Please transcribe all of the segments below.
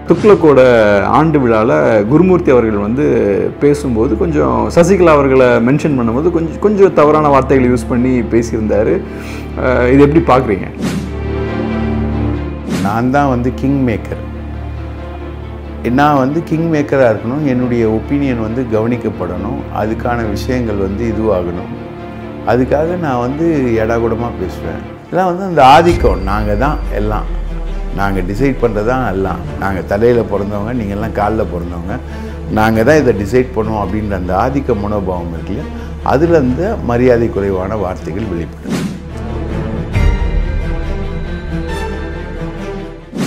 துக்ளக்கோட ஆண்டு விழாவில் குருமூர்த்தி அவர்கள் வந்து பேசும்போது கொஞ்சம் சசிகலா அவர்களை மென்ஷன் பண்ணும்போது கொஞ்சம் தவறான வார்த்தைகளை யூஸ் பண்ணி பேசியிருந்தார். இது எப்படி பார்க்குறீங்க? நான் தான் வந்து கிங் மேக்கர். நான் வந்து கிங் மேக்கராக இருக்கணும். என்னுடைய ஒப்பீனியன் வந்து கவனிக்கப்படணும். அதுக்கான விஷயங்கள் வந்து இதுவாகணும். அதுக்காக நான் வந்து எடாகுடமாக பேசுவேன். இதெல்லாம் வந்து அந்த ஆதிக்கம். நாங்கள் தான் எல்லாம், நாங்கள் டிசைட் பண்ணுறது தான் எல்லாம். நாங்கள் தலையில் பிறந்தவங்க, நீங்கள்லாம் காலில் பிறந்தவங்க, நாங்கள் தான் இதை டிசைட் பண்ணுவோம் அப்படின்ற அந்த ஆதிக்க மனோபாவம் இருக்குல்ல, அதில் அந்த மரியாதை குறைவான வார்த்தைகள் வெளிப்படும்.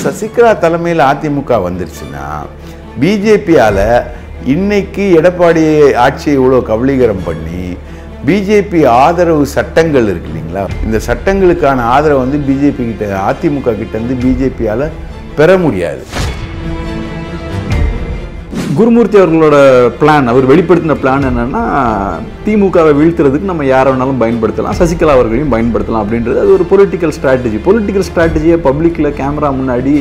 சசிகலா தலைமையில் அதிமுக வந்துருச்சுன்னா பிஜேபியால் இன்னைக்கு எடப்பாடி ஆட்சியை இவ்வளோ கபலீகரம் பண்ணி பிஜேபி ஆதரவு சட்டங்கள் இருக்கு இல்லைங்களா, இந்த சட்டங்களுக்கான ஆதரவு வந்து பிஜேபி கிட்ட, அதிமுக கிட்ட இருந்து பிஜேபியால் பெற முடியாது. குருமூர்த்தி அவர்களோட பிளான், அவர் வெளிப்படுத்தின பிளான் என்னன்னா, திமுகவை வீழ்த்துறதுக்கு நம்ம யாரை வேணாலும் பயன்படுத்தலாம், சசிகலா அவர்களையும் பயன்படுத்தலாம் அப்படின்றது. அது ஒரு பொலிட்டிக்கல் ஸ்ட்ராட்டஜியை பப்ளிக்கில் கேமரா முன்னாடி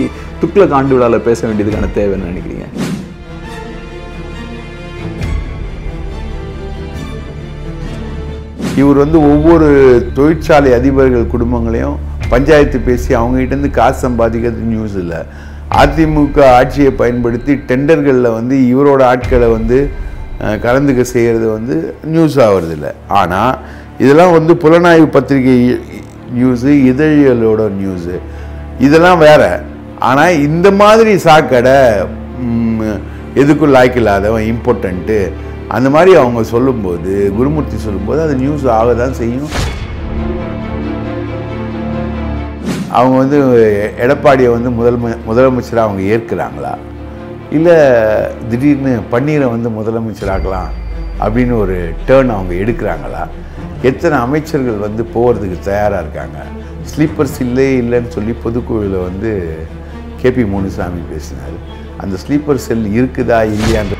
துக்ளக் ஆண்டு விழாவில் பேச வேண்டியதுக்கான தேவைன்னு நினைக்கிறீங்க? இவர் வந்து ஒவ்வொரு தொழிற்சாலை அதிபர்கள் குடும்பங்களையும் பஞ்சாயத்து பேசி அவங்ககிட்டேருந்து காசு சம்பாதிக்கிறது நியூஸ் இல்லை. அதிமுக ஆட்சியை பயன்படுத்தி டெண்டர்களில் வந்து இவரோட ஆட்களை வந்து கலந்துக்க செய்கிறது வந்து நியூஸ் ஆகிறது இல்லை. ஆனால் இதெல்லாம் வந்து புலனாய்வு பத்திரிகை நியூஸு, இதழிகளோட நியூஸு, இதெல்லாம் வேற. ஆனால் இந்த மாதிரி சாக்கடை எதுக்கும் லாய்க்கில்லாதவன் இம்பார்ட்டண்ட்டு அந்த மாதிரி அவங்க சொல்லும்போது, குருமூர்த்தி சொல்லும்போது அது நியூஸ் ஆக தான் செய்யும். அவங்க வந்து எடப்பாடியை வந்து முதலமைச்சராக அவங்க ஏற்கிறாங்களா, இல்லை திடீர்னு பன்னீரை வந்து முதலமைச்சராகலாம் அப்படின்னு ஒரு டேர்ன் அவங்க எடுக்கிறாங்களா, எத்தனை அமைச்சர்கள் வந்து போகிறதுக்கு தயாராக இருக்காங்க, ஸ்லீப்பர்ஸ் இல்லைன்னு சொல்லி பொதுக்குழுவில் வந்து கேபி முனுசாமி பேசினார். அந்த ஸ்லீப்பர் செல் இருக்குதா இல்லையான்ற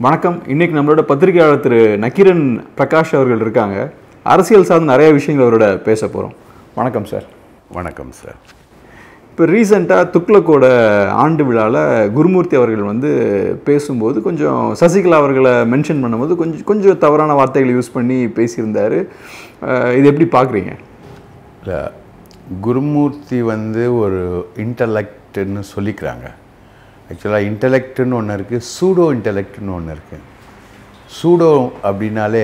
வணக்கம். இன்னைக்கு நம்மளோட பத்திரிகையாளர் திரு நக்கீரன் பிரகாஷ் அவர்கள் இருக்காங்க. அரசியல் சார்ந்த நிறைய விஷயங்கள் அவரோட பேச போகிறோம். வணக்கம் சார். வணக்கம் சார். இப்போ ரீசெண்டாக துக்ளக்கோட ஆண்டு விழாவில் குருமூர்த்தி அவர்கள் வந்து பேசும்போது கொஞ்சம் சசிகலா அவர்களை மென்ஷன் பண்ணும்போது கொஞ்சம் தவறான வார்த்தைகளை யூஸ் பண்ணி பேசியிருந்தார். இது எப்படி பார்க்குறீங்க? இல்லை, குருமூர்த்தி வந்து ஒரு இன்டலெக்ட்னு சொல்லிக்கிறாங்க. ஆக்சுவலாக இன்டலெக்ட்னு ஒன்று இருக்குது, சூடோ இன்டலெக்ட்னு ஒன்று இருக்குது. சூடோ அப்படின்னாலே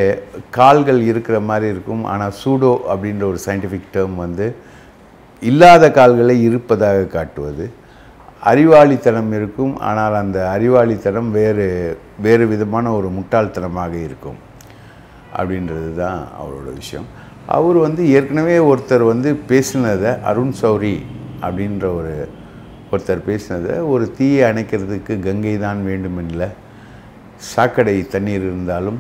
கால்கள் இருக்கிற மாதிரி இருக்கும். ஆனால் சூடோ அப்படின்ற ஒரு சயின்டிஃபிக் டேர்ம் வந்து இல்லாத கால்களை இருப்பதாக காட்டுவது. அறிவாளித்தனம் இருக்கும், ஆனால் அந்த அறிவாளித்தனம் வேறு விதமான ஒரு முட்டாள்தனமாக இருக்கும் அப்படின்றது தான் அவரோட விஷயம். அவர் வந்து ஏற்கனவே ஒருத்தர் வந்து பேசினதை, அருண் சௌரி அப்படின்ற ஒருத்தர் பேசினதை, ஒரு தீயை அணைக்கிறதுக்கு கங்கை தான் வேண்டுமென்ல, சாக்கடை தண்ணீர் இருந்தாலும்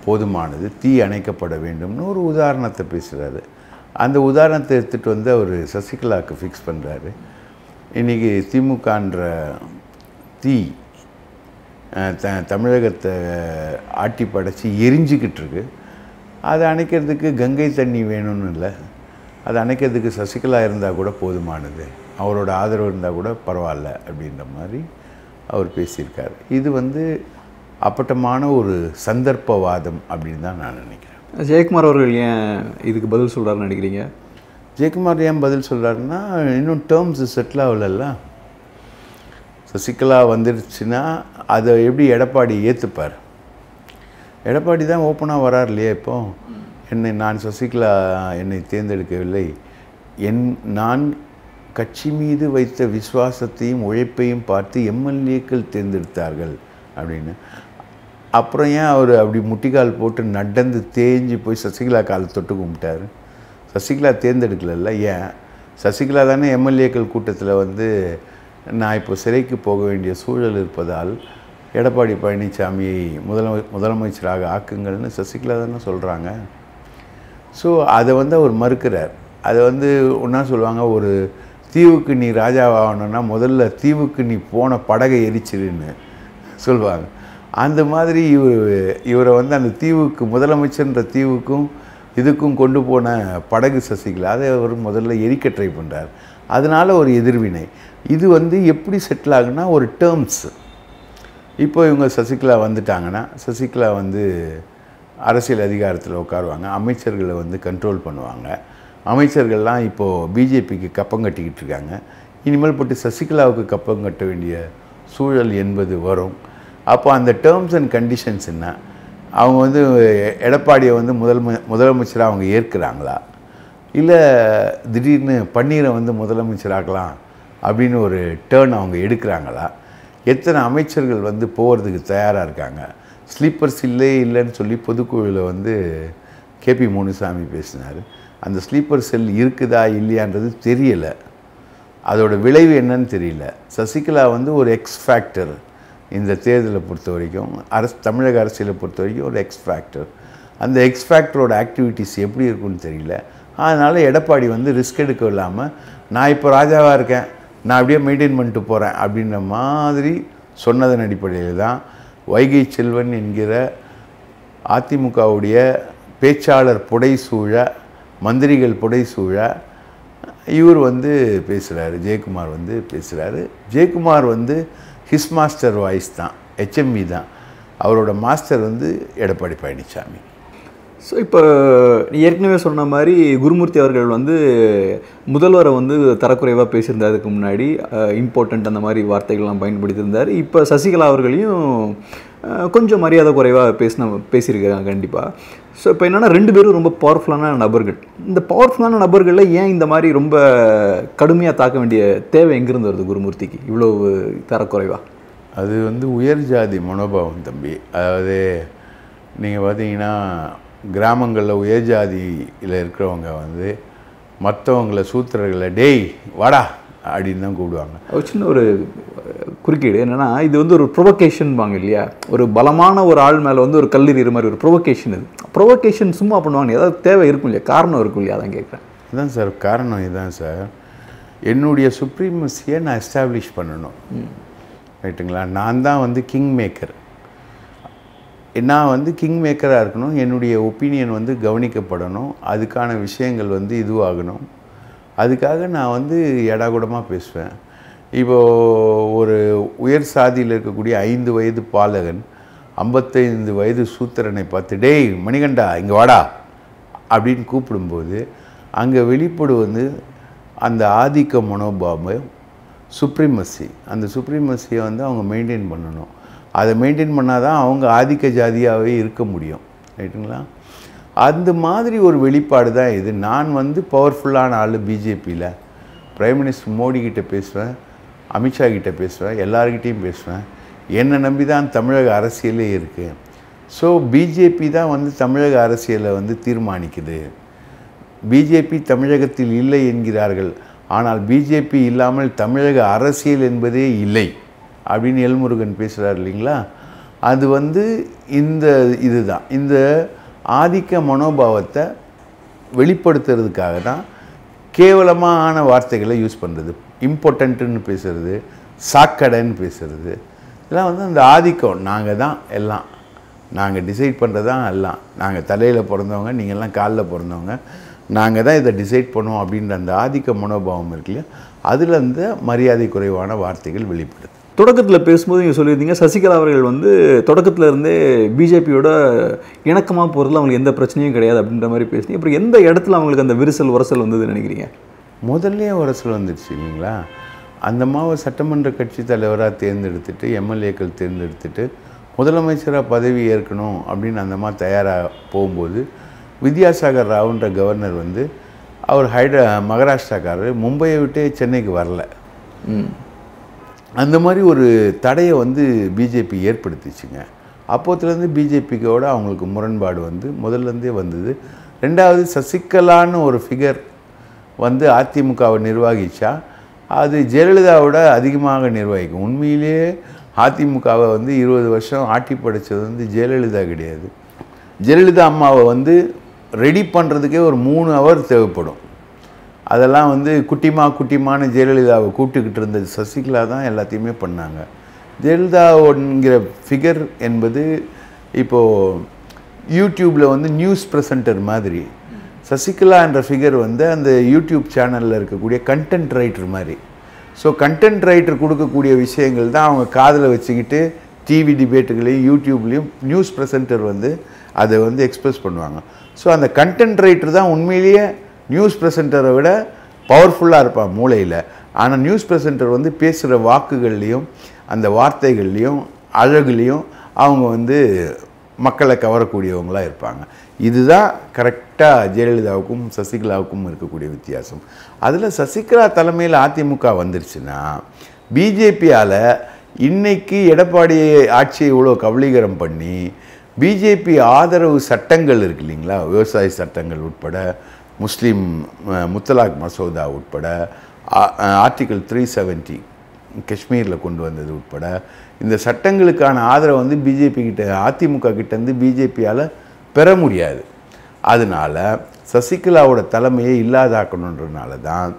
போதுமானது, தீ அணைக்கப்பட வேண்டும்னு ஒரு உதாரணத்தை பேசுகிறாரு. அந்த உதாரணத்தை எடுத்துகிட்டு வந்து அவர் சசிகலாவுக்கு ஃபிக்ஸ் பண்ணுறாரு. இன்றைக்கி திமுகன்ற தீ தமிழகத்தை ஆட்டி படைச்சி எரிஞ்சிக்கிட்டு இருக்கு. அதை அணைக்கிறதுக்கு கங்கை தண்ணி வேணும்னு இல்லை, அதை அணைக்கிறதுக்கு சசிகலா இருந்தால் கூட போதுமானது, அவரோட ஆதரவு இருந்தால் கூட பரவாயில்ல அப்படின்ற மாதிரி அவர் பேசியிருக்கார். இது வந்து அப்பட்டமான ஒரு சந்தர்ப்பவாதம் அப்படின்னு தான் நான் நினைக்கிறேன். ஜெயக்குமார் அவர்கள் ஏன் இதுக்கு பதில் சொல்கிறாருன்னு நினைக்கிறீங்க? ஜெயக்குமார் ஏன் பதில் சொல்கிறாருன்னா, இன்னும் டேர்ம்ஸ் செட்டில் ஆகலைல்ல. சசிகலா வந்துருச்சுன்னா அதை எப்படி எடப்பாடி ஏற்றுப்பார்? எடப்பாடி தான் ஓப்பனாக வரார் இல்லையா? இப்போது நான் சசிகலா என்னை தேர்ந்தெடுக்கவில்லை, நான் கட்சி மீது வைத்த விசுவாசத்தையும் உழைப்பையும் பார்த்து எம்எல்ஏக்கள் தேர்ந்தெடுத்தார்கள் அப்படின்னு. அப்புறம் ஏன் அவர் அப்படி முட்டிக்கால் போட்டு நடந்து தேஞ்சு போய் சசிகலா காலை தொட்டு கும்பிட்டார்? சசிகலா தேர்ந்தெடுக்கல. ஏன்? சசிகலா தானே எம்எல்ஏக்கள் கூட்டத்தில் வந்து நான் இப்போ சிறைக்கு போக வேண்டிய சூழல் இருப்பதால் எடப்பாடி பழனிசாமியை முதலமைச்சராக ஆக்குங்கள்னு சசிகலா தானே சொல்கிறாங்க. ஸோ அதை வந்து அவர் மறுக்கிறார். அதை வந்து ஒன்றா சொல்லுவாங்க, ஒரு தீவுக்கு நீ ராஜாவாகணுன்னா முதல்ல தீவுக்கு நீ போன படகை எரிச்சிருன்னு சொல்லுவாங்க. அந்த மாதிரி இவரை வந்து அந்த தீவுக்கு முதலமைச்சர்ன்ற தீவுக்கும் இதுக்கும் கொண்டு போன படகு சசிகலா அதை அவர் முதல்ல எரிக்க ட்ரை பண்ணுறார். அதனால் ஒரு எதிர்வினை. இது வந்து எப்படி செட்டில் ஆகுன்னா ஒரு டேர்ம்ஸ். இப்போ இவங்க சசிகலா வந்துட்டாங்கன்னா சசிகலா வந்து அரசியல் அதிகாரத்தில் உட்காருவாங்க, அமைச்சர்களை வந்து கண்ட்ரோல் பண்ணுவாங்க. அமைச்சர்கள்லாம் இப்போது பிஜேபிக்கு கப்பம் கட்டிக்கிட்டு இருக்காங்க. இனிமேல் போட்டு சசிகலாவுக்கு கப்பம் கட்ட வேண்டிய சூழல் என்பது வரும். அப்போ அந்த டேர்ம்ஸ் அண்ட் கண்டிஷன்ஸ் என்ன, அவங்க வந்து எடப்பாடியை வந்து முதலமைச்சராக அவங்க ஏற்கிறாங்களா, இல்லை திடீர்னு பன்னீரை வந்து முதலமைச்சராகலாம் அப்படின்னு ஒரு டேர்ன் அவங்க எடுக்கிறாங்களா, எத்தனை அமைச்சர்கள் வந்து போகிறதுக்கு தயாராக இருக்காங்க. ஸ்லீப்பர்ஸ் இல்லைன்னு சொல்லி பொதுக்குழுவில் வந்து கேபி முனுசாமி பேசினார். அந்த ஸ்லீப்பர் செல் இருக்குதா இல்லையான்றது தெரியலை, அதோட விளைவு என்னன்னு தெரியல. சசிகலா வந்து ஒரு எக்ஸ் ஃபேக்டர் இந்த தேர்தலை பொறுத்த வரைக்கும், தமிழக அரசியலை பொறுத்த வரைக்கும் ஒரு எக்ஸ் ஃபேக்டர். அந்த எக்ஸ் ஃபேக்டரோட ஆக்டிவிட்டீஸ் எப்படி இருக்குன்னு தெரியல. அதனால் எடப்பாடி வந்து ரிஸ்க் எடுக்க இல்லாமல் நான் இப்போ ராஜாவாக இருக்கேன், நான் அப்படியே மெயின்டைன் பண்ணிட்டு போகிறேன் அப்படின்ற மாதிரி சொன்னதன் அடிப்படையில் தான் வைகை செல்வன் என்கிற அதிமுகவுடைய பேச்சாளர் புடைசூழ, மந்திரிகள் புடைசூழ இவர் வந்து பேசுகிறாரு, ஜெயக்குமார் வந்து பேசுகிறாரு. ஜெயக்குமார் வந்து ஹிஸ் மாஸ்டர் வாய்ஸ் தான், HMV தான். அவரோட மாஸ்டர் வந்து எடப்பாடி பழனிசாமி. ஸோ இப்போ ஏற்கனவே சொன்ன மாதிரி குருமூர்த்தி அவர்கள் வந்து முதல்வரை வந்து தரக்குறைவாக பேசியிருந்தார். அதுக்கு முன்னாடி இம்பார்ட்டண்ட் அந்த மாதிரி வார்த்தைகள்லாம் பயன்படுத்தியிருந்தார். இப்போ சசிகலா அவர்களையும் கொஞ்சம் மரியாதை குறைவாக பேசியிருக்காங்க கண்டிப்பாக. ஸோ இப்போ என்னென்னா 2 பேரும் ரொம்ப பவர்ஃபுல்லான நபர்கள். இந்த பவர்ஃபுல்லான நபர்களில் ஏன் இந்த மாதிரி ரொம்ப கடுமையாக தாக்க வேண்டிய தேவை எங்கேருந்து வருது குருமூர்த்திக்கு இவ்வளோ தரக்குறைவாக? அது வந்து உயர் ஜாதி மனோபாவம் தம்பி. அதாவது நீங்கள் பார்த்தீங்கன்னா கிராமங்களில் உயர் ஜாதியில் இருக்கிறவங்க வந்து மற்றவங்கள சூத்திரர்களை டேய் வாடா அப்படின்னு தான் கூப்பிடுவாங்க. சின்ன ஒரு குறுக்கீடு என்னென்னா, இது வந்து ஒரு ப்ரொவோகேஷன் வாங்க இல்லையா, ஒரு பலமான ஒரு ஆள் மேலே வந்து ஒரு கல்லெறிகிற மாதிரி ஒரு ப்ரொவோகேஷன். இது ப்ரொவோகேஷன் சும்மா பண்ணுவாங்க, ஏதாவது தேவை இருக்கும் இல்லையா, காரணம் இருக்கும் இல்லையா, அதான் கேட்குறேன். இதுதான் சார் காரணம். இதுதான் சார், என்னுடைய சுப்ரீமசியை நான் எஸ்டாப்ளிஷ் பண்ணணும், ரைட்டுங்களா? நான் தான் வந்து கிங் மேக்கர். நான் வந்து கிங் மேக்கராக இருக்கணும், என்னுடைய ஒப்பீனியன் வந்து கவனிக்கப்படணும், அதுக்கான விஷயங்கள் வந்து இதுவாகணும். அதுக்காக நான் வந்து எடாகுடமாக பேசுவேன். இப்போது ஒரு உயர் சாதியில் இருக்கக்கூடிய 5 வயது பாலகன் 55 வயது சூத்திரனை பார்த்து டேய் மணிகண்டா இங்கே வாடா அப்படின்னு கூப்பிடும்போது அங்கே வெளிப்படுவது அந்த ஆதிக்க மனோபாவம், சுப்ரீமசி. அந்த சுப்ரீமசியை வந்து அவங்க மெயின்டைன் பண்ணணும். அதை மெயின்டைன் பண்ணால் தான் அவங்க ஆதிக்க ஜாதியாகவே இருக்க முடியும், ரைட்டுங்களா? அந்த மாதிரி ஒரு வெளிப்பாடு தான் இது. நான் வந்து பவர்ஃபுல்லான ஆள் பிஜேபியில். பிரைம் மினிஸ்டர் மோடி கிட்டே பேசுவேன், அமித்ஷா கிட்டே பேசுவேன், எல்லார்கிட்டையும் பேசுவேன். என்னை நம்பி தான் தமிழக அரசியலே இருக்குது. ஸோ பிஜேபி தான் வந்து தமிழக அரசியலை வந்து தீர்மானிக்குது. பிஜேபி தமிழகத்தில் இல்லை என்கிறார்கள், ஆனால் பிஜேபி இல்லாமல் தமிழக அரசியல் என்பதே இல்லை அப்படின்னு எல்முருகன் பேசுகிறார் இல்லைங்களா? அது வந்து இதுதான் இந்த ஆதிக்க மனோபாவத்தை வெளிப்படுத்துறதுக்காக தான் கேவலமான வார்த்தைகளை யூஸ் பண்ணுறது, இம்பார்ட்டண்ட்டுன்னு பேசுகிறது, சாக்கடைன்னு பேசுகிறது. இதெல்லாம் வந்து அந்த ஆதிக்கம். நாங்கள் தான் எல்லாம், நாங்கள் டிசைட் பண்ணுறது தான் எல்லாம், நாங்கள் தலையில் பிறந்தவங்க, நீங்கள்லாம் காலில் பிறந்தவங்க, நாங்கள் தான் இதை டிசைட் பண்ணுவோம் அப்படின்ற அந்த ஆதிக்க மனோபாவம் இருக்கு இல்லையா, அதில் அந்த மரியாதை குறைவான வார்த்தைகள் வெளிப்படுது. தொடக்கத்தில் பேசும்போது நீங்கள் சொல்லியிருந்தீங்க சசிகலா அவர்கள் வந்து தொடக்கத்தில் இருந்தே பிஜேபியோட இணக்கமாக போகிறதுல அவங்களுக்கு எந்த பிரச்சனையும் கிடையாது அப்படின்ற மாதிரி பேசுனீங்க. அப்புறம் எந்த இடத்துல அவங்களுக்கு அந்த விரிசல் உரசல் வந்ததுன்னு நினைக்கிறீங்க? முதல்ல உரசல் வந்துடுச்சு இல்லைங்களா? அந்த மாவை சட்டமன்ற கட்சி தலைவராக தேர்ந்தெடுத்துட்டு, எம்எல்ஏக்கள் தேர்ந்தெடுத்துட்டு முதலமைச்சராக பதவி ஏற்கணும் அப்படின்னு அந்த மாதிரி தயாராக போகும்போது வித்யாசாகர் ராவுன்ற கவர்னர் வந்து அவர் மகாராஷ்டிராக்காரர், மும்பையை விட்டு சென்னைக்கு வரல. அந்த மாதிரி ஒரு தடையை வந்து பிஜேபி ஏற்படுத்திச்சுங்க. அப்போத்துலேருந்து பிஜேபிக்கோட அவங்களுக்கு முரண்பாடு வந்து முதல்லேருந்தே வந்தது. ரெண்டாவது, சசிகலான்னு ஒரு ஃபிகர் வந்து அதிமுகவை நிர்வகித்தா அது ஜெயலலிதாவோட அதிகமாக நிர்வகிக்கும். உண்மையிலேயே அதிமுகவை வந்து 20 வருஷம் ஆட்டி படைச்சது வந்து ஜெயலலிதா கிடையாது. ஜெயலலிதா அம்மாவை வந்து ரெடி பண்ணுறதுக்கே ஒரு 3 ஹவர் தேவைப்படும். அதெல்லாம் வந்து குட்டிமான்னு ஜெயலலிதாவை கூப்பிட்டுக்கிட்டு இருந்தது சசிகலா தான் எல்லாத்தையுமே பண்ணாங்க. ஜெயலலிதாங்கிற ஃபிகர் என்பது இப்போது யூடியூப்பில் வந்து நியூஸ் ப்ரெசென்டர் மாதிரி, சசிகலா என்ற ஃபிகர் வந்து அந்த யூடியூப் சேனலில் இருக்கக்கூடிய கண்டென்ட் ரைட்டர் மாதிரி. ஸோ கண்டென்ட் ரைட்டர் கொடுக்கக்கூடிய விஷயங்கள் தான் அவங்க காதில் வச்சுக்கிட்டு டிவி டிபேட்டுகளையும் யூடியூப்லேயும் நியூஸ் ப்ரெசென்டர் வந்து அதை வந்து எக்ஸ்பிரஸ் பண்ணுவாங்க. ஸோ அந்த கண்டென்ட் ரைட்டர் தான் உண்மையிலேயே நியூஸ் ப்ரெசென்டரை விட பவர்ஃபுல்லாக இருப்பான் மூளையில். ஆனால் நியூஸ் ப்ரெசென்டர் வந்து பேசுகிற வாக்குகள்லேயும் அந்த வார்த்தைகள்லேயும் அழகுலேயும் அவங்க வந்து மக்களை கவரக்கூடியவங்களாக இருப்பாங்க. இதுதான் கரெக்டாக ஜெயலலிதாவுக்கும் சசிகலாவுக்கும் இருக்கக்கூடிய வித்தியாசம். அதில் சசிகலா தலைமையில் அதிமுக வந்துருச்சுன்னா பிஜேபியால் இன்னைக்கு எடப்பாடி ஆட்சியை இவ்வளோ கபலீகரம் பண்ணி பிஜேபி ஆதரவு சட்டங்கள் இருக்கு இல்லைங்களா, விவசாய சட்டங்கள் உட்பட, முஸ்லீம் முத்தலாக் மசோதா உட்பட, ஆர்டிகல் 370 காஷ்மீரில் கொண்டு வந்தது உட்பட, இந்த சட்டங்களுக்கான ஆதரவு வந்து பிஜேபி கிட்ட அதிமுக கிட்டேருந்து பிஜேபியால் பெற முடியாது. அதனால் சசிகலாவோட தலைமையை இல்லாதாக்கணுன்றதுனால தான்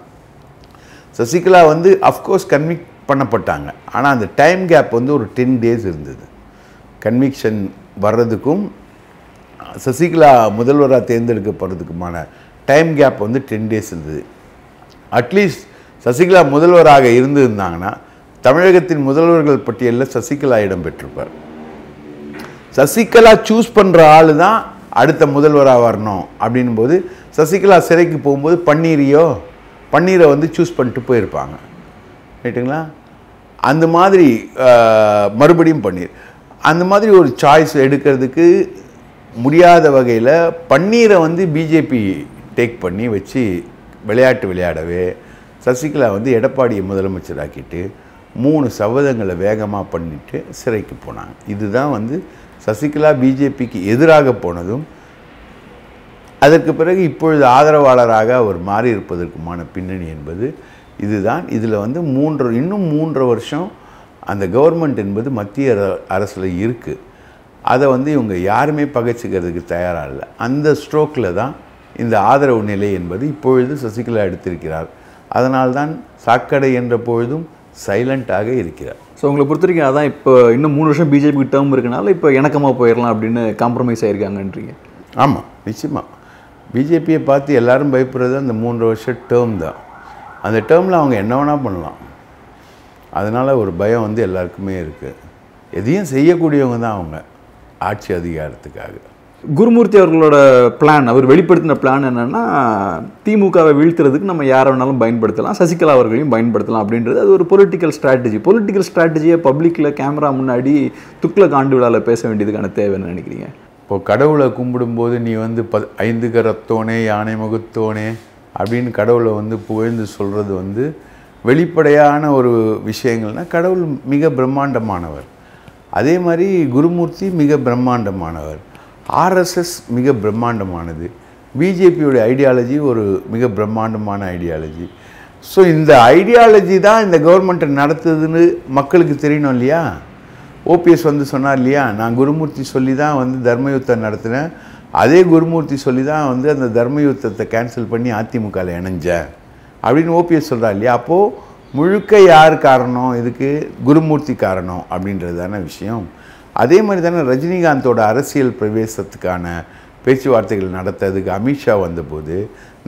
சசிகலா வந்து அஃப்கோர்ஸ் கன்விக் பண்ணப்பட்டாங்க. ஆனால் அந்த டைம் கேப் வந்து ஒரு 10 days இருந்தது. கன்விக்ஷன் வர்றதுக்கும் சசிகலா முதல்வராக தேர்ந்தெடுக்கப்படுறதுக்குமான டைம் கேப் வந்து 10 days இருந்தது. அட்லீஸ்ட் சசிகலா முதல்வராக இருந்திருந்தாங்கன்னா தமிழகத்தின் முதல்வர்கள் பட்டியலில் சசிகலா இடம் பெற்றிருப்பார். சசிகலா சூஸ் பண்ணுற ஆள் தான் அடுத்த முதல்வராக வரணும் அப்படின் போது சசிகலா சிறைக்கு போகும்போது பன்னீரை வந்து சூஸ் பண்ணிட்டு போயிருப்பாங்க, ரைட்டுங்களா? அந்த மாதிரி மறுபடியும் பன்னீர் அந்த மாதிரி ஒரு சாய்ஸ் எடுக்கிறதுக்கு முடியாத வகையில் பன்னீரை வந்து பிஜேபி டேக் பண்ணி வச்சு விளையாடவே சசிகலா வந்து எடப்பாடியை முதலமைச்சராக்கிட்டு 3 சபதங்களை வேகமாக பண்ணிட்டு சிறைக்கு போனாங்க. இதுதான் வந்து சசிகலா பிஜேபிக்கு எதிராக போனதும் அதற்கு பிறகு இப்பொழுது ஆதரவாளராக அவர் மாறி இருப்பதற்குமான பின்னணி என்பது இதுதான். இதில் வந்து இன்னும் 3 வருஷம் அந்த கவர்மெண்ட் என்பது மத்திய அரசில் இருக்குது. அதை வந்து இவங்க யாருமே பகைச்சிக்கிறதுக்கு தயாராக இல்லை. அந்த ஸ்ட்ரோக்கில் தான் இந்த ஆதரவு நிலை என்பது இப்பொழுது சசிகலா எடுத்திருக்கிறார். அதனால்தான் சாக்கடை என்ற பொழுதும் சைலண்ட்டாக இருக்கிறார். ஸோ உங்களை பொறுத்த வரைக்கும் அதான் இப்போ இன்னும் 3 வருஷம் பிஜேபி டேர்ம் இருக்கனால இப்போ இணக்கமாக போயிடலாம் அப்படின்னு காம்ப்ரமைஸ் ஆகிருக்காங்கன்றீங்க? ஆமாம், நிச்சயமாக. பிஜேபியை பார்த்து எல்லாரும் பயப்படுறது அந்த 3 வருஷம் டேர்ம் தான். அந்த டேர்மில் அவங்க என்ன வேணால் பண்ணலாம். அதனால் ஒரு பயம் வந்து எல்லாருக்குமே இருக்குது. எதையும் செய்யக்கூடியவங்க தான் அவங்க ஆட்சி அதிகாரத்துக்காக. குருமூர்த்தி அவர்களோட பிளான், அவர் வெளிப்படுத்தின பிளான் என்னென்னா திமுகவை வீழ்த்துறதுக்கு நம்ம யாரை வேணாலும் பயன்படுத்தலாம், சசிகலா அவர்களையும் பயன்படுத்தலாம் அப்படின்றது. அது ஒரு பொலிட்டிக்கல் ஸ்ட்ராட்டஜியை பப்ளிக்கில் கேமரா முன்னாடி துக்ளக் ஆண்டு விழாவில் பேச வேண்டியதுக்கான தேவைன்னு நினைக்கிறீங்க? இப்போது கடவுளை கும்பிடும்போது நீ வந்து 5 கரத்தோனே யானை முகத்தோனே அப்படின்னு கடவுளை வந்து புகழ்ந்து சொல்கிறது வந்து வெளிப்படையான ஒரு விஷயங்கள்னால் கடவுள் மிக பிரம்மாண்டமானவர். அதே மாதிரி குருமூர்த்தி மிக பிரம்மாண்டமானவர். ஆர்எஸ்எஸ் மிக பிரம்மாண்டமானது. பிஜேபியோடைய ஐடியாலஜி ஒரு மிக பிரம்மாண்டமான ஐடியாலஜி. ஸோ இந்த ஐடியாலஜி தான் இந்த கவர்மெண்ட்டை நடத்துதுன்னு மக்களுக்கு தெரியணும் இல்லையா? ஓபிஎஸ் வந்து சொன்னார் இல்லையா, நான் குருமூர்த்தி சொல்லி தான் வந்து தர்மயுத்தம் நடத்தினேன், அதே குருமூர்த்தி சொல்லி தான் வந்து அந்த தர்மயுத்தத்தை கேன்சல் பண்ணி அதிமுகவில் இணைஞ்சேன் அப்படின்னு ஓபிஎஸ் சொல்கிறார் இல்லையா? அப்போது முழுக்க யார் காரணம் இதுக்கு? குருமூர்த்தி காரணம் அப்படின்றது தானே விஷயம். அதே மாதிரி தானே ரஜினிகாந்தோட அரசியல் பிரவேசத்துக்கான பேச்சுவார்த்தைகள் நடத்துறதுக்கு அமித்ஷா வந்தபோது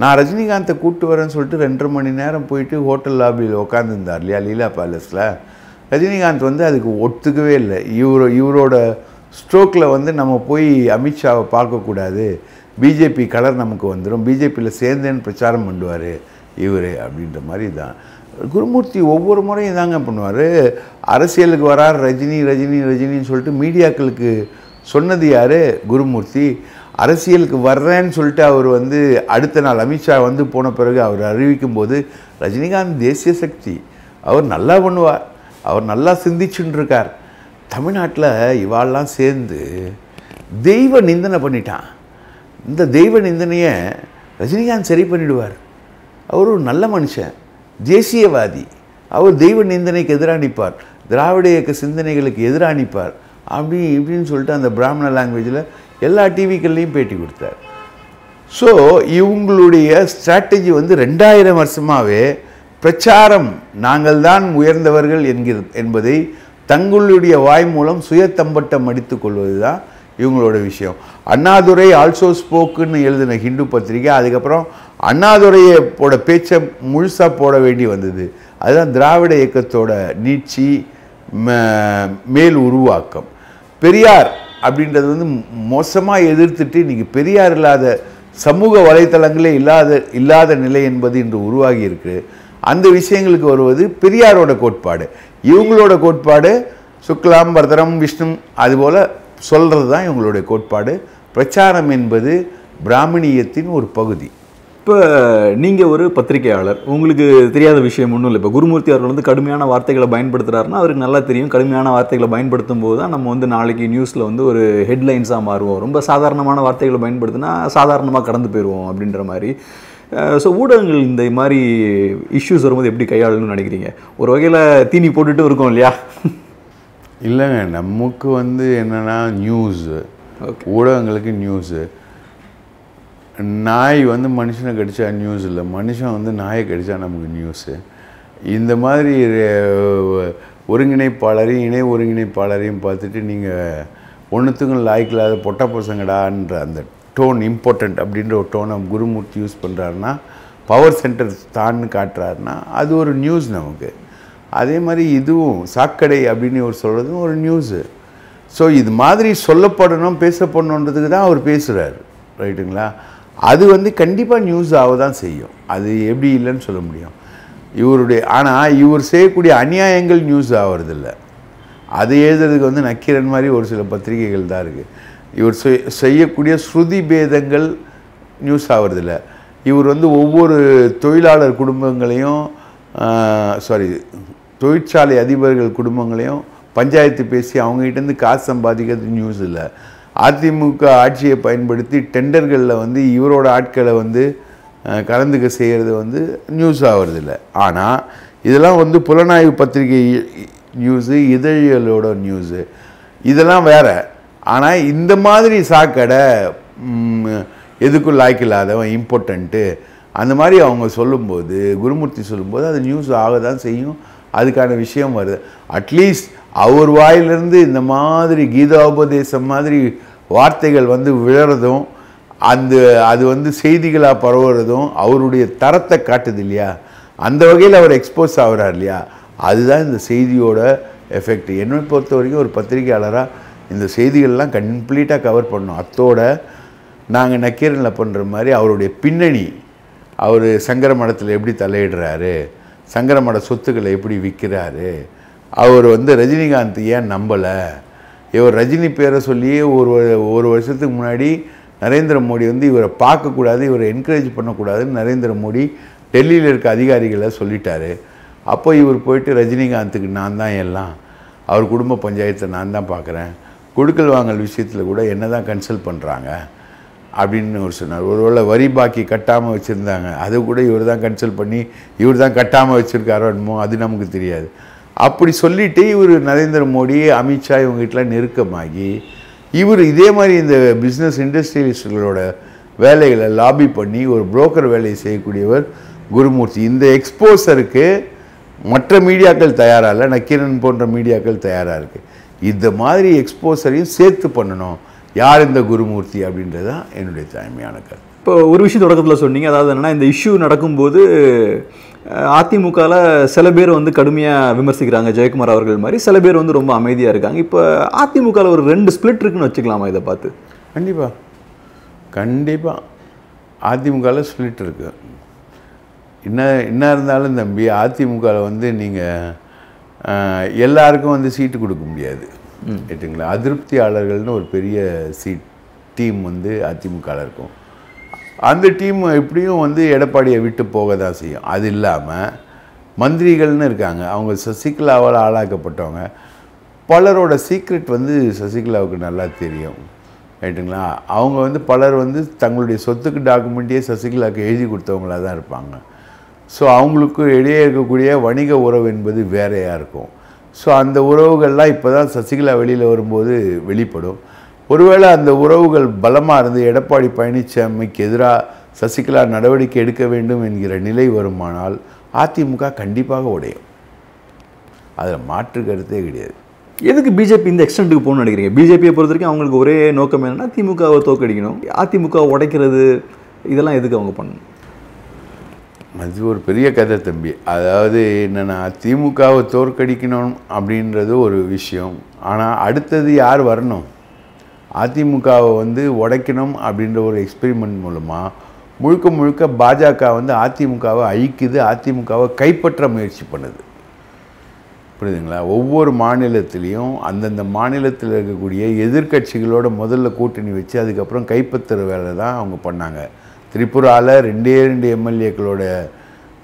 நான் ரஜினிகாந்தை கூப்பிட்டு வரேன்னு சொல்லிட்டு 2.5 மணி நேரம் போயிட்டு ஹோட்டல் லாபியில் உட்காந்துருந்தார் இல்லையா லீலா பேலஸில். ரஜினிகாந்த் வந்து அதுக்கு ஒத்துக்கவே இல்லை. இவரோட ஸ்ட்ரோக்கில் வந்து நம்ம போய் அமித்ஷாவை பார்க்கக்கூடாது, பிஜேபி கலர் நமக்கு வந்துடும், பிஜேபியில் சேர்ந்தேன்னு பிரச்சாரம் பண்ணுவார் இவர் அப்படின்ற மாதிரி தான். குருமூர்த்தி ஒவ்வொரு முறையும் தாங்க பண்ணுவார். அரசியலுக்கு வரார் ரஜினின்னு சொல்லிட்டு மீடியாக்களுக்கு சொன்னது யார்? குருமூர்த்தி. அரசியலுக்கு வர்றேன்னு சொல்லிட்டு அவர் வந்து அடுத்த நாள் அமித்ஷா வந்து போன பிறகு அவர் அறிவிக்கும் போது ரஜினிகாந்த் தேசிய சக்தி, அவர் நல்லா பண்ணுவார், அவர் நல்லா சிந்திச்சுன்னு இருக்கார். தமிழ்நாட்டில் இவாளெல்லாம் சேர்ந்து தெய்வ நிந்தனை பண்ணிட்டான். இந்த தெய்வ நிந்தனையை ரஜினிகாந்த் சரி பண்ணிடுவார். அவர் ஒரு நல்ல மனுஷன், தேசியவாதி, அவர் தெய்வ நிந்தனைக்கு எதிராக நிற்பார், திராவிட இயக்க சிந்தனைகளுக்கு எதிராக நிற்பார் இப்படின்னு சொல்லிட்டு அந்த பிராமண லாங்குவேஜில் எல்லா டிவிக்கள்லையும் பேட்டி கொடுத்தார். ஸோ இவங்களுடைய ஸ்ட்ராட்டஜி வந்து 2000 வருஷமாகவே பிரச்சாரம், நாங்கள் தான் உயர்ந்தவர்கள் என்பதை தங்களுடைய வாய் மூலம் சுயத்தம்பட்டம் அடித்துக் கொள்வது தான் இவங்களோட விஷயம். அண்ணாதுரை ஆல்சோ ஸ்போக்குன்னு எழுதின ஹிந்து பத்திரிகை, அதுக்கப்புறம் அண்ணாதுரையோட பேச்சை முழுசாக போட வேண்டி வந்தது. அதுதான் திராவிட இயக்கத்தோட நீட்சி, மேல் உருவாக்கம். பெரியார் அப்படின்றது வந்து மோசமாக எதிர்த்துட்டு இன்றைக்கி பெரியார் இல்லாத சமூக வலைத்தளங்களே இல்லாத நிலை என்பது இன்று உருவாகி இருக்கு. அந்த விஷயங்களுக்கு வருவது பெரியாரோட கோட்பாடு. இவங்களோட கோட்பாடு சுக்லாம் பரதரம் விஷ்ணு அதுபோல் சொல்கிறது தான் இவங்களுடைய கோட்பாடு. பிரச்சாரம் என்பது பிராமணியத்தின் ஒரு பகுதி. இப்போ நீங்கள் ஒரு பத்திரிகையாளர், உங்களுக்கு தெரியாத விஷயம் ஒன்றும் இல்லை. இப்போ குருமூர்த்தி அவர்கள் வந்து கடுமையான வார்த்தைகளை பயன்படுத்துகிறாருன்னா அவருக்கு நல்லா தெரியும். கடுமையான வார்த்தைகளை பயன்படுத்தும் போது தான் நம்ம வந்து நாளைக்கு நியூஸில் வந்து ஒரு ஹெட்லைன்ஸாக மாறுவோம். ரொம்ப சாதாரணமான வார்த்தைகளை பயன்படுத்தினா சாதாரணமாக கடந்து போயிடுவோம் அப்படின்ற மாதிரி. ஸோ ஊடகங்கள் இந்த மாதிரி இஷ்யூஸ் வரும்போது எப்படி கையாளணும்னு நினைக்கிறீங்க? ஒரு வகையில் தீனி போட்டுட்டு இருக்கோம் இல்லையா? இல்லைங்க, நமக்கு வந்து என்னென்னா நியூஸு, ஊடகங்களுக்கு நியூஸு. நாய் வந்து மனுஷனை கடிச்சா நியூஸ் இல்லை, மனுஷன் வந்து நாயை கடிச்சா நமக்கு நியூஸு. இந்த மாதிரி ஒருங்கிணைப்பாளரையும் இணை ஒருங்கிணைப்பாளரையும் பார்த்துட்டு நீங்கள் ஒன்றுத்துக்கும் லாய்க்கில்லாத பொட்ட பசங்கடான்ற அந்த டோன் இம்பார்ட்டண்ட் அப்படின்ற ஒரு டோனை குருமூர்த்தி யூஸ் பண்ணுறாருன்னா, பவர் சென்டர் தான்னு காட்டுறாருன்னா அது ஒரு நியூஸ் நமக்கு. அதே மாதிரி இதுவும் சாக்கடை அப்படின்னு ஒரு சொல்கிறதும் ஒரு நியூஸு. ஸோ இது மாதிரி சொல்லப்படணும் பேசப்படணுன்றதுக்கு தான் அவர் பேசுகிறார், ரைட்டுங்களா? அது வந்து கண்டிப்பாக நியூஸ் ஆக தான் செய்யும், அது எப்படி இல்லைன்னு சொல்ல முடியும் இவருடைய. ஆனால் இவர் செய்யக்கூடிய அநியாயங்கள் நியூஸ் ஆகிறதில்ல. அது எழுதுறதுக்கு வந்து நக்கீரன் மாதிரி ஒரு சில பத்திரிகைகள் தான் இருக்குது. இவர் செய்யக்கூடிய ஸ்ருதி பேதங்கள் நியூஸ் ஆகிறதில்ல. இவர் வந்து ஒவ்வொரு தொழிலாளர் குடும்பங்களையும் தொழிற்சாலை அதிபர்கள் குடும்பங்களையும் பஞ்சாயத்து பேசி அவங்ககிட்டேருந்து காசு சம்பாதிக்கிறது நியூஸ் இல்லை. அதிமுக ஆட்சியை பயன்படுத்தி டெண்டர்களில் வந்து இவரோட ஆட்களை வந்து கலந்துக்க செய்கிறது வந்து நியூஸ் ஆகிறதில்ல. ஆனால் இதெல்லாம் வந்து புலனாய்வு பத்திரிகை நியூஸு, இதழிகளோட நியூஸு, இதெல்லாம் வேறு. ஆனால் இந்த மாதிரி சாக்கடை எதுக்கும் லாய்க்கில்லாதவன் இம்பார்ட்டண்ட்டு அந்த மாதிரி அவங்க சொல்லும்போது, குருமூர்த்தி சொல்லும்போது அது நியூஸ் ஆக தான் செய்யும். அதுக்கான விஷயம் வருது. அட்லீஸ்ட் அவர் வாயிலிருந்து இந்த மாதிரி கீதோபதேசம் மாதிரி வார்த்தைகள் வந்து விழறதும் அது வந்து செய்திகளாக பரவுறதும் அவருடைய தரத்தை காட்டுது இல்லையா? அந்த வகையில் அவர் எக்ஸ்போஸ் ஆகிறார் இல்லையா? அதுதான் இந்த செய்தியோட எஃபெக்ட். என்னை பொறுத்த வரைக்கும் ஒரு பத்திரிகையாளராக இந்த செய்திகள்லாம் கம்ப்ளீட்டாக கவர் பண்ணணும். அத்தோட நாங்கள் நக்கீரனில் பண்ணுற மாதிரி அவருடைய பின்னணி, அவர் சங்கர மடத்தில் எப்படி தலையிடுறாரு, சங்கர மட சொத்துக்களை எப்படி விற்கிறாரு, அவர் வந்து ரஜினிகாந்த் ஏன் நம்பலை, இவர் ரஜினி பேரை சொல்லியே ஒரு வருஷத்துக்கு முன்னாடி நரேந்திர மோடி வந்து இவரை பார்க்கக்கூடாது, இவரை என்கரேஜ் பண்ணக்கூடாதுன்னு நரேந்திர மோடி டெல்லியில் இருக்க அதிகாரிகளை சொல்லிட்டாரு. அப்போ இவர் போயிட்டு ரஜினிகாந்துக்கு நான் தான் எல்லாம், அவர் குடும்ப பஞ்சாயத்தை நான் தான் பார்க்குறேன், கொடுக்கல் வாங்கல் விஷயத்தில் கூட என்ன தான் கன்சல்ட் பண்ணுறாங்க அப்படின்னு அவர் சொன்னார். ஒருவேளை வரி பாக்கி கட்டாமல் வச்சுருந்தாங்க, அது கூட இவர் தான் கன்சல்ட் பண்ணி இவர் தான் கட்டாமல் வச்சுருக்காரோ என்னமோ அது நமக்கு தெரியாது. அப்படி சொல்லிவிட்டு இவர் நரேந்திர மோடி, அமித்ஷா இவங்ககிட்டலாம் நெருக்கமாகி இவர் இதே மாதிரி இந்த பிஸ்னஸ் இண்டஸ்ட்ரியலிஸ்டுகளோட வேலைகளை லாபி பண்ணி ஒரு புரோக்கர் வேலையை செய்யக்கூடியவர் குருமூர்த்தி. இந்த எக்ஸ்போசருக்கு மற்ற மீடியாக்கள் தயாராக இல்லை, நக்கீரன் போன்ற மீடியாக்கள் தயாராக இருக்குது. இந்த மாதிரி எக்ஸ்போசரையும் சேர்த்து பண்ணணும். யார் இந்த குருமூர்த்தி அப்படின்றது தான் என்னுடைய தாய்மையான கருத்து. இப்போ ஒரு விஷயம் தொடக்கத்தில் சொன்னீங்க, அதாவது என்னென்னா இந்த இஷ்யூ நடக்கும்போது அதிமுகவில் சில பேர் வந்து கடுமையாக விமர்சிக்கிறாங்க ஜெயக்குமார் அவர்கள் மாதிரி, சில பேர் வந்து ரொம்ப அமைதியாக இருக்காங்க. இப்போ அதிமுகவில் ஒரு 2 ஸ்பிளிட் இருக்குன்னு வச்சுக்கலாமா இதை பார்த்து? கண்டிப்பாக அதிமுகவில் ஸ்பிளிட் இருக்குது. என்ன இருந்தாலும் தம்பி, அதிமுகவில் வந்து நீங்கள் எல்லாருக்கும் வந்து சீட்டு கொடுக்க முடியாது, ரைட்டுங்களா? அதிருப்தியாளர்கள்னு ஒரு பெரிய டீம் வந்து அதிமுகவில் இருக்கும். அந்த டீம் எப்படியும் வந்து எடப்பாடியை விட்டு போக தான் செய்யும். அது இல்லாமல் மந்திரிகள்னு இருக்காங்க, அவங்க சசிகலாவால் ஆளாக்கப்பட்டவங்க. பலரோட சீக்ரெட் வந்து சசிகலாவுக்கு நல்லா தெரியும், ரைட்டுங்களா? அவங்க வந்து பலர் வந்து தங்களுடைய சொத்துக்கு டாக்குமெண்ட்டையே சசிகலாவுக்கு எழுதி கொடுத்தவங்களாக தான் இருப்பாங்க. ஸோ அவங்களுக்கு இடையே இருக்கக்கூடிய வணிக உறவு என்பது வேறையாக இருக்கும். ஸோ அந்த உறவுகள்லாம் இப்போ தான் சசிகலா வெளியில் வரும்போது வெளிப்படும். ஒருவேளை அந்த உறவுகள் பலமாக இருந்து எடப்பாடி பழனிசாமிக்கு எதிராக சசிகலா நடவடிக்கை எடுக்க வேண்டும் என்கிற நிலை வருமானால் அதிமுக கண்டிப்பாக உடையும். அதில் மாற்று கருத்தே கிடையாது. எதுக்கு பிஜேபி இந்த எக்ஸ்டென்ட்டுக்கு போகணும்னு நினைக்கிறீங்க? பிஜேபியை பொறுத்த வரைக்கும் அவங்களுக்கு ஒரே நோக்கம் என்னன்னா திமுகவை தோற்கடிக்கணும், அதிமுக உடைக்கிறது, இதெல்லாம் எதுக்கு அவங்க பண்ணணும்? அது ஒரு பெரிய கதை தம்பி. அதாவது என்னென்னா, திமுகவை தோற்கடிக்கணும் அப்படின்றது ஒரு விஷயம். ஆனால் அடுத்தது யார் வரணும்? அதிமுகவை வந்து உடைக்கணும் அப்படின்ற ஒரு எக்ஸ்பெரிமெண்ட் மூலமாக முழுக்க முழுக்க பாஜக வந்து அதிமுகவை அழிக்குது, அதிமுகவை கைப்பற்ற முயற்சி பண்ணுது. புரியுதுங்களா? ஒவ்வொரு மாநிலத்திலையும் அந்தந்த மாநிலத்தில் இருக்கக்கூடிய எதிர்கட்சிகளோட முதல்ல கூட்டணி வச்சு அதுக்கப்புறம் கைப்பற்றுற வேலை தான் அவங்க பண்ணாங்க. திரிபுராவில் 2 எம்எல்ஏக்களோட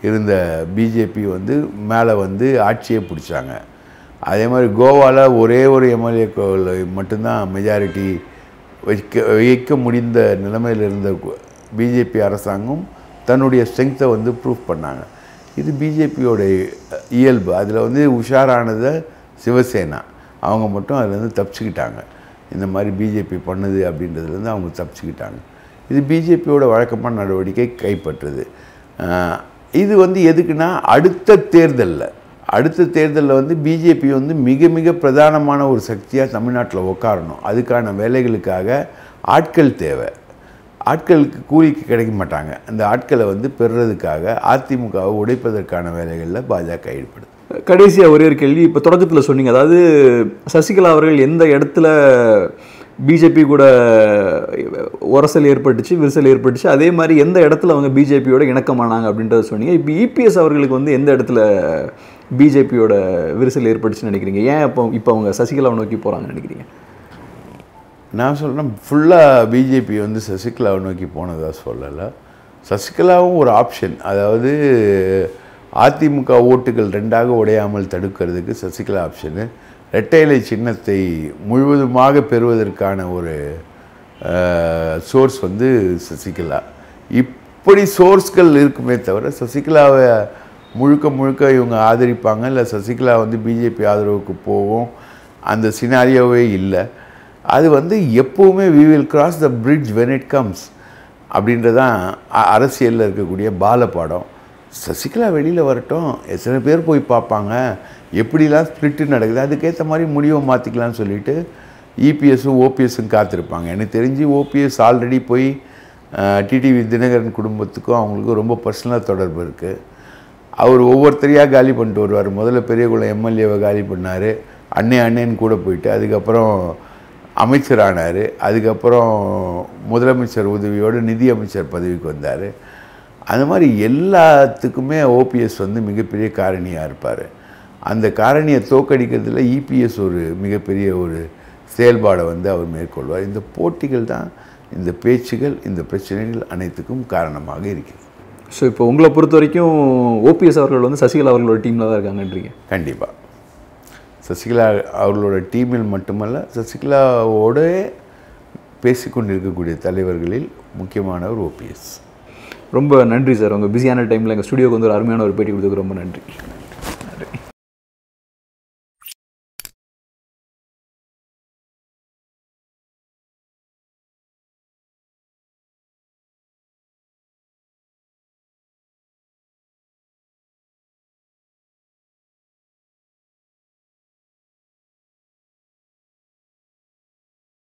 இருந்த பிஜேபி வந்து மேலே வந்து ஆட்சியை பிடிச்சாங்க. அதே மாதிரி கோவாவில் ஒரே ஒரு எம்எல்ஏக்கள் மட்டும்தான் மெஜாரிட்டி வைக்க முடிந்த நிலைமையில் இருந்த பிஜேபி அரசாங்கம் தன்னுடைய ஸ்ட்ரெங்த்தை வந்து ப்ரூவ் பண்ணாங்க. இது பிஜேபியோட இயல்பு. அதில் வந்து உஷாரானதை சிவசேனா அவங்க மட்டும் அதுலேருந்து தப்பிச்சுக்கிட்டாங்க. இந்த மாதிரி பிஜேபி பண்ணுது அப்படின்றதுலேருந்து அவங்க தப்பிச்சுக்கிட்டாங்க. இது பிஜேபியோட வழக்கமான நடவடிக்கை கைப்பற்றுது. இது வந்து எதுக்குன்னா அடுத்த தேர்தலில் வந்து பிஜேபி வந்து மிக மிக பிரதானமான ஒரு சக்தியாக தமிழ்நாட்டில் உட்காரணும். அதுக்கான வேலைகளுக்காக ஆட்கள் தேவை. ஆட்களுக்கு கூலிக்கு கிடைக்க மாட்டாங்க. அந்த ஆட்களை வந்து பெறுறதுக்காக அதிமுகவை உடைப்பதற்கான வேலைகளில் பாஜக ஈடுபடுது. கடைசியாக ஒரே ஒரு கேள்வி. இப்போ தொடக்கத்தில் சொன்னீங்க, அதாவது சசிகலா அவர்கள் எந்த இடத்துல பிஜேபி கூட உரசல் ஏற்பட்டுச்சு, விரிசல் ஏற்பட்டுச்சு, அதே மாதிரி எந்த இடத்துல அவங்க பிஜேபியோட இணக்கமானாங்க அப்படின்றத சொன்னீங்க. இப்போ இபிஎஸ் அவர்களுக்கு வந்து எந்த இடத்துல பிஜேபியோட விரிசல் ஏற்பட்டுச்சுன்னு நினைக்கிறீங்க? ஏன் இப்போ அவங்க சசிகலாவை நோக்கி போகிறாங்கன்னு நினைக்கிறீங்க? நான் சொல்கிறேன், ஃபுல்லாக பிஜேபி வந்து சசிகலாவை நோக்கி போனதாக சொல்லலை. சசிகலாவும் ஒரு ஆப்ஷன். அதாவது அதிமுக ஓட்டுகள் 2ஆக உடையாமல் தடுக்கிறதுக்கு சசிகலா ஆப்ஷனு. இரட்டை இலை சின்னத்தை முழுவதுமாக பெறுவதற்கான ஒரு சோர்ஸ் வந்து சசிகலா. இப்படி சோர்ஸ்கள் இருக்குமே தவிர சசிகலாவை முழுக்க முழுக்க இவங்க ஆதரிப்பாங்க, இல்லை சசிகலா வந்து பிஜேபி ஆதரவுக்கு போகும், அந்த சினாரியோவே இல்லை. அது வந்து எப்போவுமே we will cross the bridge when it comes அப்படின்றதான் அரசியலில் இருக்கக்கூடிய பாலப்பாடம். சசிகலா வெளியில் வரட்டும், எத்தனை பேர் போய் பார்ப்பாங்க, எப்படிலாம் ஸ்பிரிட்டு நடக்குது, அதுக்கேற்ற மாதிரி முடிவை மாற்றிக்கலான்னு சொல்லிட்டு இபிஎஸும் ஓபிஎஸும் காத்திருப்பாங்க. எனக்கு தெரிஞ்சு ஓபிஎஸ் ஆல்ரெடி போய் டிடிவி தினகரன் குடும்பத்துக்கும் அவங்களுக்கும் ரொம்ப பர்சனலாக தொடர்பு இருக்குது. அவர் ஒவ்வொருத்தரையாக காலி பண்ணிட்டு வருவார். முதல்ல பெரியகுளம் எம்எல்ஏவை காலி பண்ணார், அண்ணேன்னு கூட போயிட்டு, அதுக்கப்புறம் அமைச்சர் ஆனார், அதுக்கப்புறம் முதலமைச்சர் உதவியோடு நிதி அமைச்சர் பதவிக்கு வந்தார். அந்த மாதிரி எல்லாத்துக்குமே ஓபிஎஸ் வந்து மிகப்பெரிய காரணியாக இருப்பார். அந்த காரணியை தோக்கடிக்கிறதுல இபிஎஸ் ஒரு மிகப்பெரிய ஒரு செயல்பாடை வந்து அவர் மேற்கொள்வார். இந்த போட்டிகள் தான், இந்த பேச்சுகள், இந்த பிரச்சனைகள் அனைத்துக்கும் காரணமாக இருக்கிறது. ஸோ இப்போ உங்களை பொறுத்த வரைக்கும் ஓபிஎஸ் அவர்கள் வந்து சசிகலா அவர்களோட டீமில் தான் இருக்காங்கன்றீங்க? கண்டிப்பாக. சசிகலா அவர்களோட டீமில் மட்டுமல்ல, சசிகலாவோடு பேசிக்கொண்டிருக்கக்கூடிய தலைவர்களில் முக்கியமானவர் ஓபிஎஸ். ரொம்ப நன்றி சார். உங்கள் பிஸியான டைமில் எங்கள் ஸ்டுடியோக்கு வந்து ஒரு அருமையான ஒரு பேட்டி கொடுத்ததுக்கு ரொம்ப நன்றி.